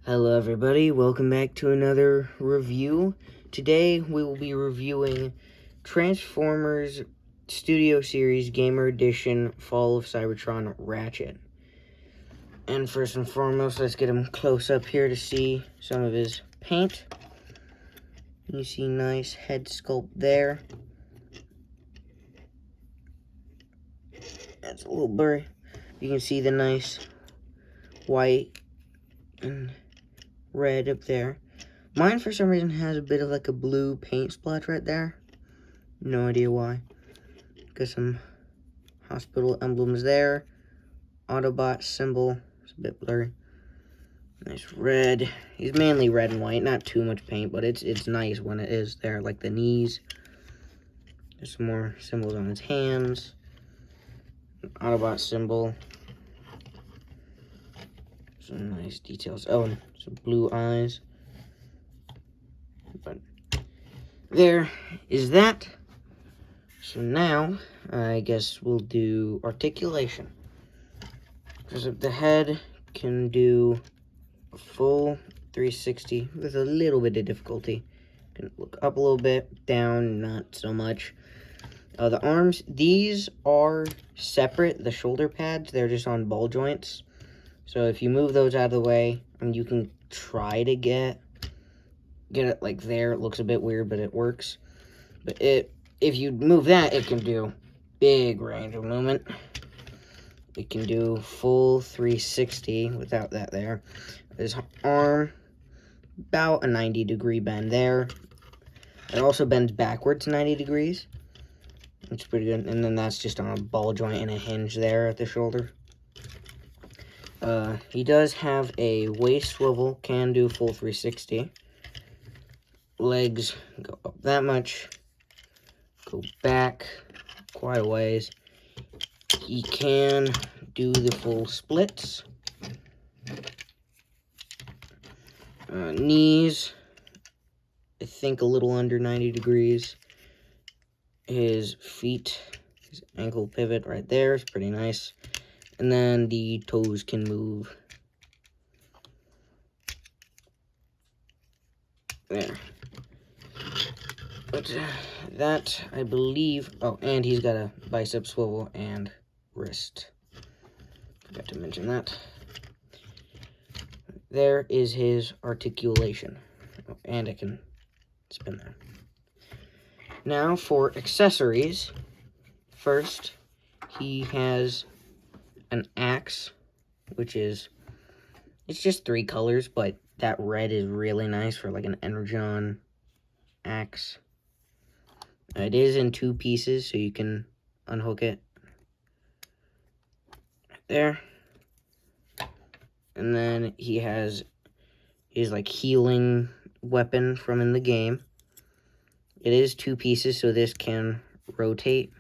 Hello everybody, welcome back to another review. Today we will be reviewing Transformers Studio Series Gamer Edition Fall of Cybertron Ratchet. And first and foremost, let's get him close up here to see some of his paint. You see nice head sculpt there. That's a little blurry. You can see the nice white and red up there. Mine, for some reason, has a bit of like a blue paint splotch right there. No idea why. Got some hospital emblems there. Autobot symbol. It's a bit blurry. Nice red. He's mainly red and white. Not too much paint, but it's nice when it is there. Like the knees. There's some more symbols on his hands. Autobot symbol. Some nice details. Oh, and some blue eyes. But there is that. So now, I guess we'll do articulation. Because the head can do a full 360 with a little bit of difficulty. Can look up a little bit, down, not so much. The arms, these are separate. The shoulder pads, they're just on ball joints. So if you move those out of the way, and you can try to get it like there. It looks a bit weird, but it works. But if you move that, it can do big range of movement. It can do full 360 without that there. His arm, about a 90-degree bend there. It also bends backwards 90 degrees. It's pretty good. And then that's just on a ball joint and a hinge there at the shoulder. He does have a waist swivel, can do full 360. Legs go up that much. Go back quite a ways. He can do the full splits. Knees, I think a little under 90 degrees. His feet, his ankle pivot right there is pretty nice. And then the toes can move. There. But that, I believe... Oh, and he's got a bicep swivel and wrist. Forgot to mention that. There is his articulation. Oh, and I can spin that. Now for accessories. First, he has an axe, which is... It's just 3 colors, but that red is really nice for like an Energon axe. It is in 2 pieces, so you can unhook it. Right there. And then he has his like healing weapon from in the game. It is 2 pieces, so this can rotate.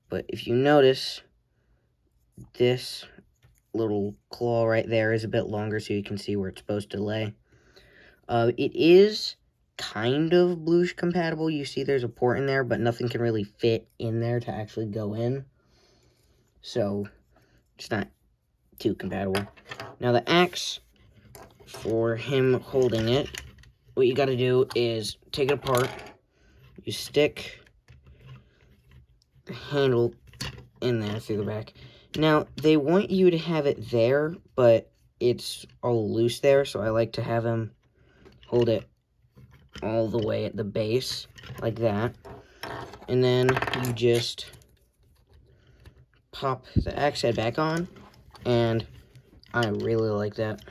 But if you notice, this little claw right there is a bit longer, so you can see where it's supposed to lay. It is kind of Bluesh compatible. You see there's a port in there, but nothing can really fit in there to actually go in. So, it's not too compatible. Now, the axe, for him holding it, what you gotta do is take it apart. You stick the handle in there through the back. Now, they want you to have it there, but it's all loose there, so I like to have him hold it all the way at the base, like that. And then you just pop the axe head back on, and I really like that.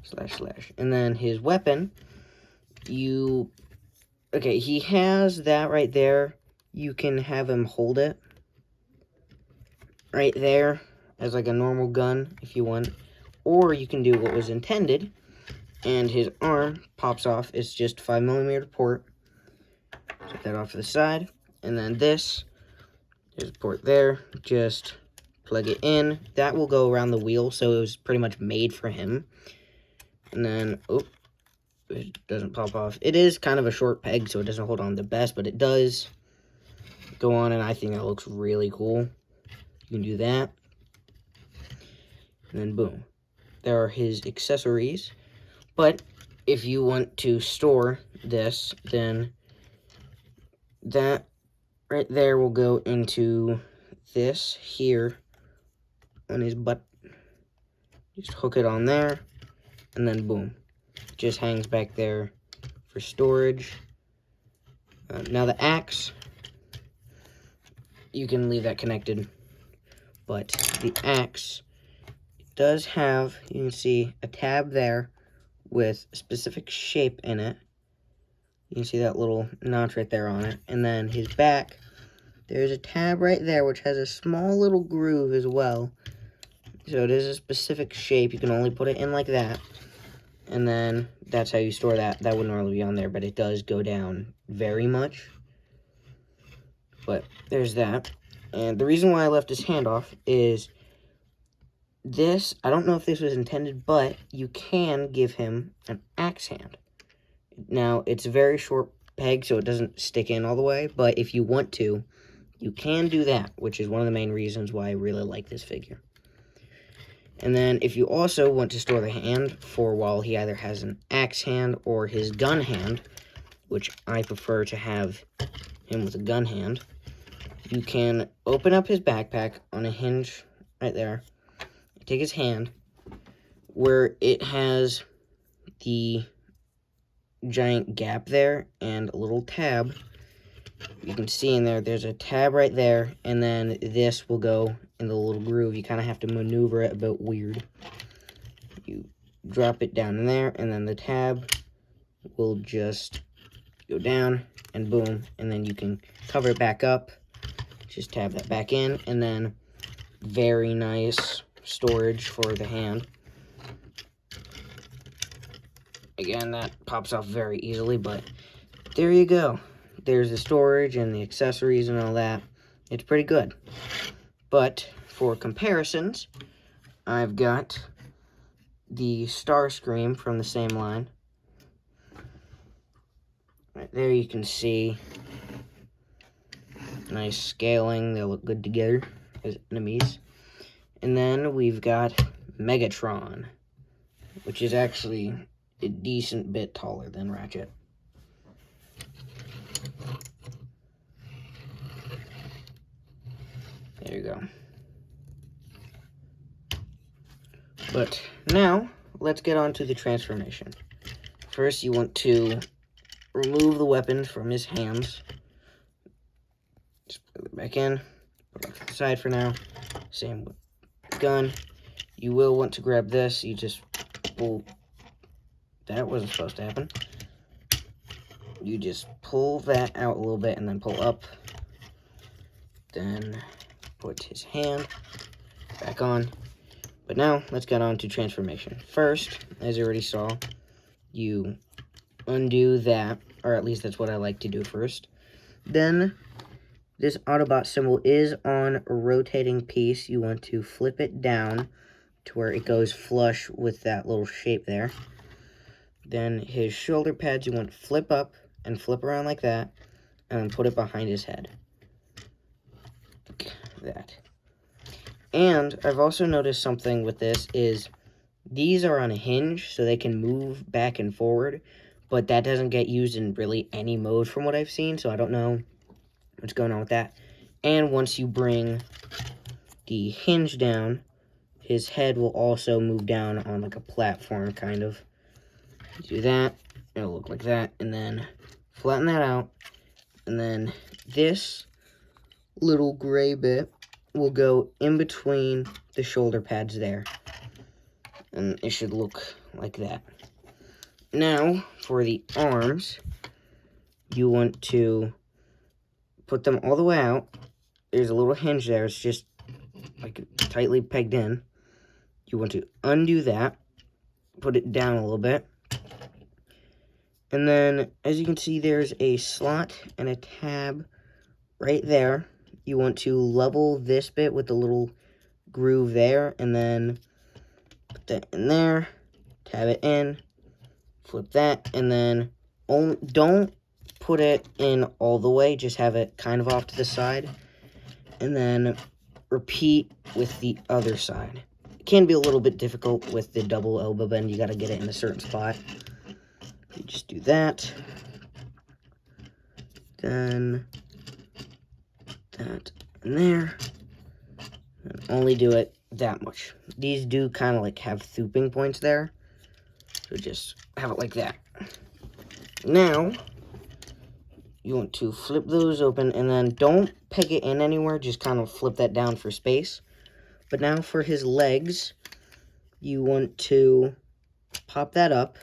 Slash. And then his weapon, okay, he has that right there. You can have him hold it right there as like a normal gun if you want. Or you can do what was intended, and his arm pops off. It's just 5mm port. Take that off to the side. And then this, there's a port there. Just plug it in. That will go around the wheel, so it was pretty much made for him. And then, oh, it doesn't pop off. It is kind of a short peg, so it doesn't hold on the best, but it does go on, and I think that looks really cool. You can do that. and then boom. There are his accessories. But if you want to store this, then that right there will go into this here on his butt. Just hook it on there, and then boom. Just hangs back there for storage. Now the axe, you can leave that connected, but the axe does have, you can see, a tab there with a specific shape in it. You can see that little notch right there on it. And then his back, there's a tab right there which has a small little groove as well. So it is a specific shape. You can only put it in like that. And then that's how you store that. That wouldn't normally be on there, but it does go down very much. But there's that. And the reason why I left his hand off is this, I don't know if this was intended, but you can give him an axe hand. Now, it's a very short peg, so it doesn't stick in all the way, but if you want to, you can do that, which is one of the main reasons why I really like this figure. And then, if you also want to store the hand for while he either has an axe hand or his gun hand, which I prefer to have him with a gun hand, you can open up his backpack on a hinge right there, take his hand, where it has the giant gap there and a little tab. You can see in there, there's a tab right there, and then this will go in the little groove. You kind of have to maneuver it a bit weird. You drop it down in there, and then the tab will just go down, and boom, and then you can cover it back up, just tab that back in, and then very nice storage for the hand. Again, that pops off very easily, but there you go. There's the storage and the accessories and all that. It's pretty good. But for comparisons, I've got the Starscream from the same line. Right there you can see nice scaling. They look good together as enemies. And then we've got Megatron, which is actually a decent bit taller than Ratchet. There you go. But now, let's get on to the transformation. First, you want to remove the weapon from his hands. Just put it back in. Put it off to the side for now. Same with the gun. You will want to grab this. You just pull. That wasn't supposed to happen. You just pull that out a little bit and then pull up. Then put his hand back on. But now, let's get on to transformation. First, as you already saw, you undo that, or at least that's what I like to do first. Then, this Autobot symbol is on a rotating piece. You want to flip it down to where it goes flush with that little shape there. Then his shoulder pads, you want to flip up and flip around like that, and then put it behind his head. Like that. And I've also noticed something with this is these are on a hinge, so they can move back and forward, but that doesn't get used in really any mode from what I've seen, so I don't know what's going on with that. And once you bring the hinge down, his head will also move down on like a platform, kind of. Do that, it'll look like that, and then flatten that out, and then this little gray bit will go in between the shoulder pads there, and it should look like that. Now, for the arms, you want to put them all the way out. There's a little hinge there, it's just like tightly pegged in. You want to undo that, put it down a little bit, and then, as you can see, there's a slot and a tab right there. You want to level this bit with the little groove there, and then put that in there, tab it in, flip that, and then don't put it in all the way, just have it kind of off to the side, and then repeat with the other side. can be a little bit difficult with the double elbow bend. You got to get it in a certain spot. You just do that. Then that in there. And only do it that much. These do kind of like have thooping points there. So just have it like that. Now, you want to flip those open and then don't peg it in anywhere. Just kind of flip that down for space. But now for his legs, you want to pop that up.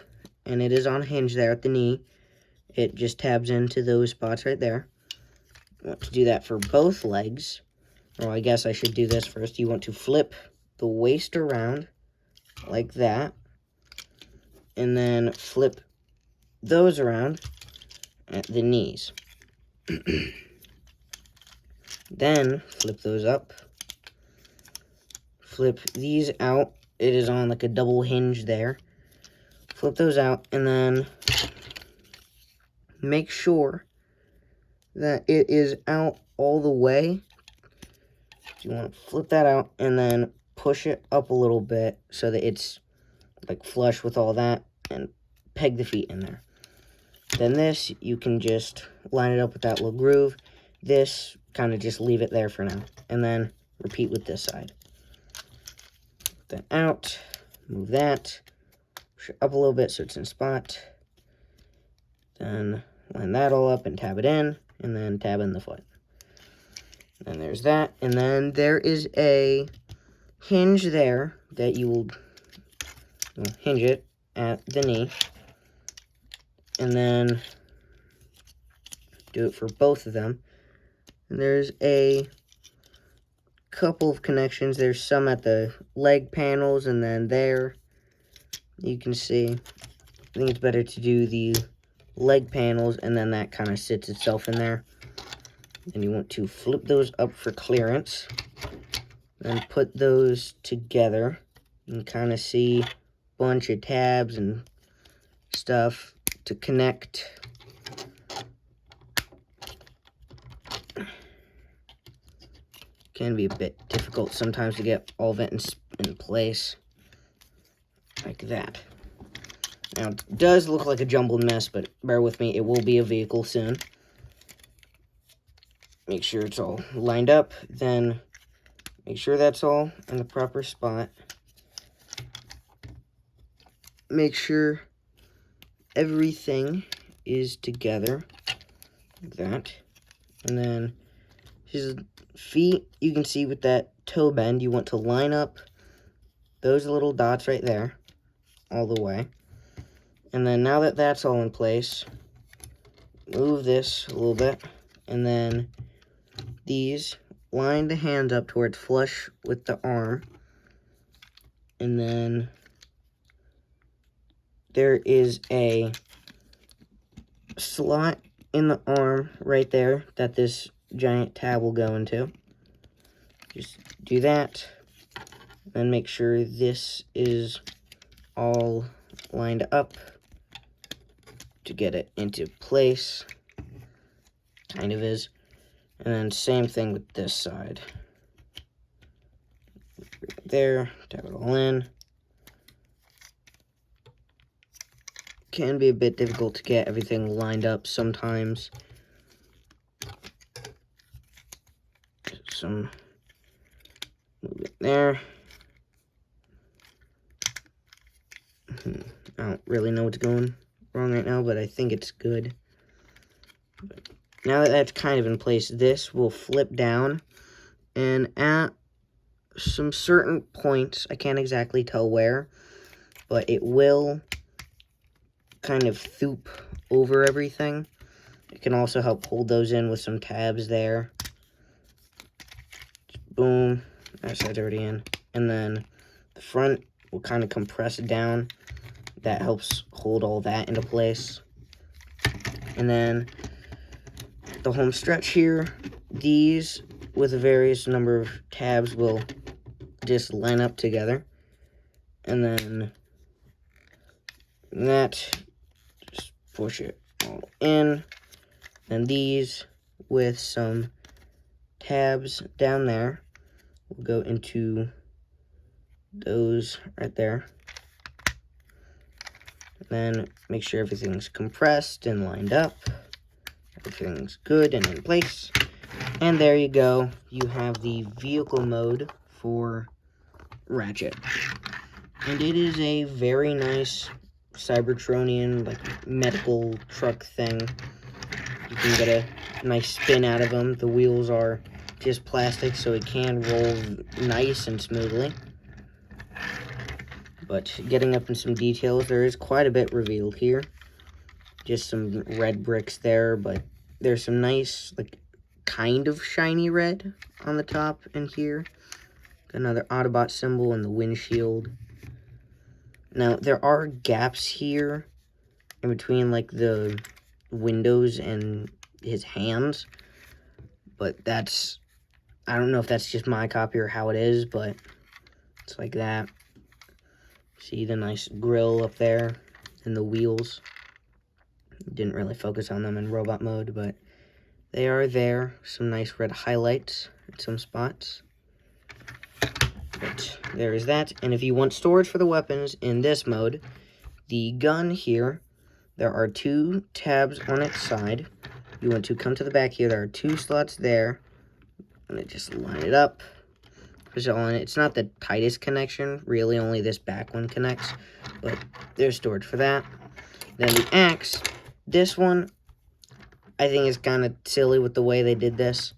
And it is on hinge there at the knee. It just tabs into those spots right there. You want to do that for both legs. Or I guess I should do this first. You want to flip the waist around like that. And then flip those around at the knees. Then flip those up. Flip these out. It is on like a double hinge there. Flip those out and then make sure that it is out all the way. So you want to flip that out and then push it up a little bit so that it's like flush with all that, and peg the feet in there. Then this, you can just line it up with that little groove. This, kind of just leave it there for now. And then repeat with this side. That out, move that, push it up a little bit so it's in spot. Then line that all up and tab it in, and then tab in the foot. And there's that. And then there is a hinge there that you will hinge it at the knee. And then do it for both of them. And there's a couple of connections. There's some at the leg panels, and then there you can see. I think it's better to do the leg panels, and then that kind of sits itself in there. And you want to flip those up for clearance. Then put those together. You can kind of see a bunch of tabs and stuff to connect. Can be a bit difficult sometimes to get all of it in place. Like that. Now, it does look like a jumbled mess, but bear with me, it will be a vehicle soon. Make sure it's all lined up, then make sure that's all in the proper spot. Make sure everything is together, like that. And then his feet, you can see with that toe bend, you want to line up those little dots right there, all the way. And then now that that's all in place, move this a little bit, and then these, line the hands up towards flush with the arm, and then there is a slot in the arm right there that this giant tab will go into. Just do that, then make sure this is all lined up to get it into place. Kind of is. And then same thing with this side. There, tap it all in. Can be a bit difficult to get everything lined up sometimes. Some movement there. I don't really know what's going wrong right now, but I think it's good. But now that that's kind of in place, this will flip down, and at some certain points, I can't exactly tell where, but it will kind of thoop over everything. It can also help hold those in with some tabs there. Boom, that side's already in. And then the front will kind of compress it down. That helps hold all that into place. And then the home stretch here, these with a various number of tabs will just line up together. And then that, just push it all in. And these with some tabs down there will go into those right there. Then make sure everything's compressed and lined up. Everything's good and in place. And there you go. You have the vehicle mode for Ratchet. And it is a very nice Cybertronian, like, medical truck thing. You can get a nice spin out of them. The wheels are just plastic, so it can roll nice and smoothly. But getting up in some details, there is quite a bit revealed here. Just some red bricks there, but there's some nice, like, kind of shiny red on the top and here. Another Autobot symbol in the windshield. Now, there are gaps here in between, like, the windows and his hands. But that's, I don't know if that's just my copy or how it is, but it's like that. See the nice grill up there and the wheels. Didn't really focus on them in robot mode, but they are there. Some nice red highlights in some spots. But there is that. And if you want storage for the weapons in this mode, the gun here, there are 2 tabs on its side. You want to come to the back here. There are 2 slots there. I'm going to just line it up. Push it on. It's not the tightest connection. Really, only this back one connects. But there's storage for that. Then the axe. This one, I think is kind of silly with the way they did this.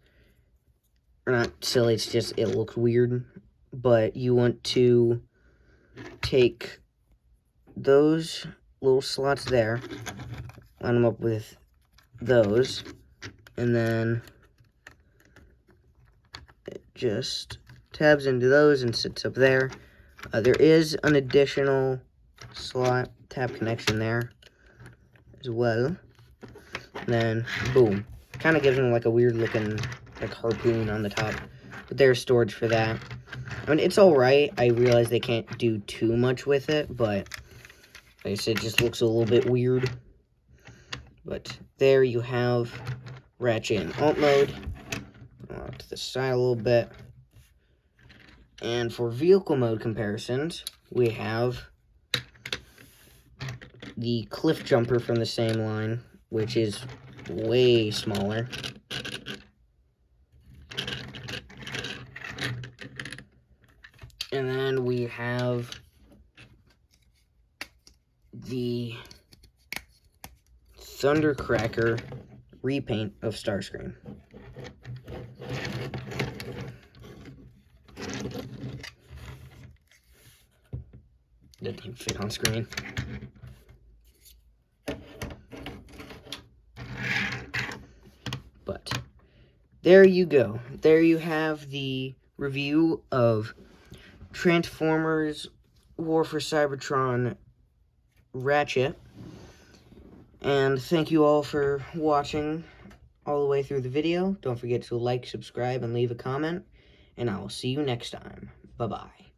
Or not silly, it's just, it looks weird. But you want to take those little slots there, line them up with those, and then it just tabs into those and sits up there. There is an additional slot tab connection there as well. And then, boom. Kind of gives them like a weird looking, like, harpoon on the top. But there's storage for that. I mean, it's alright. I realize they can't do too much with it, but like I said, it just looks a little bit weird. But there you have Ratchet in alt mode. Off to the side a little bit. And for vehicle mode comparisons, we have the Cliff Jumper from the same line, which is way smaller. And then we have the Thundercracker repaint of Starscream. Doesn't even fit on screen. But there you go. There you have the review of Transformers War for Cybertron Ratchet. And thank you all for watching all the way through the video. Don't forget to like, subscribe, and leave a comment. And I will see you next time. Bye-bye.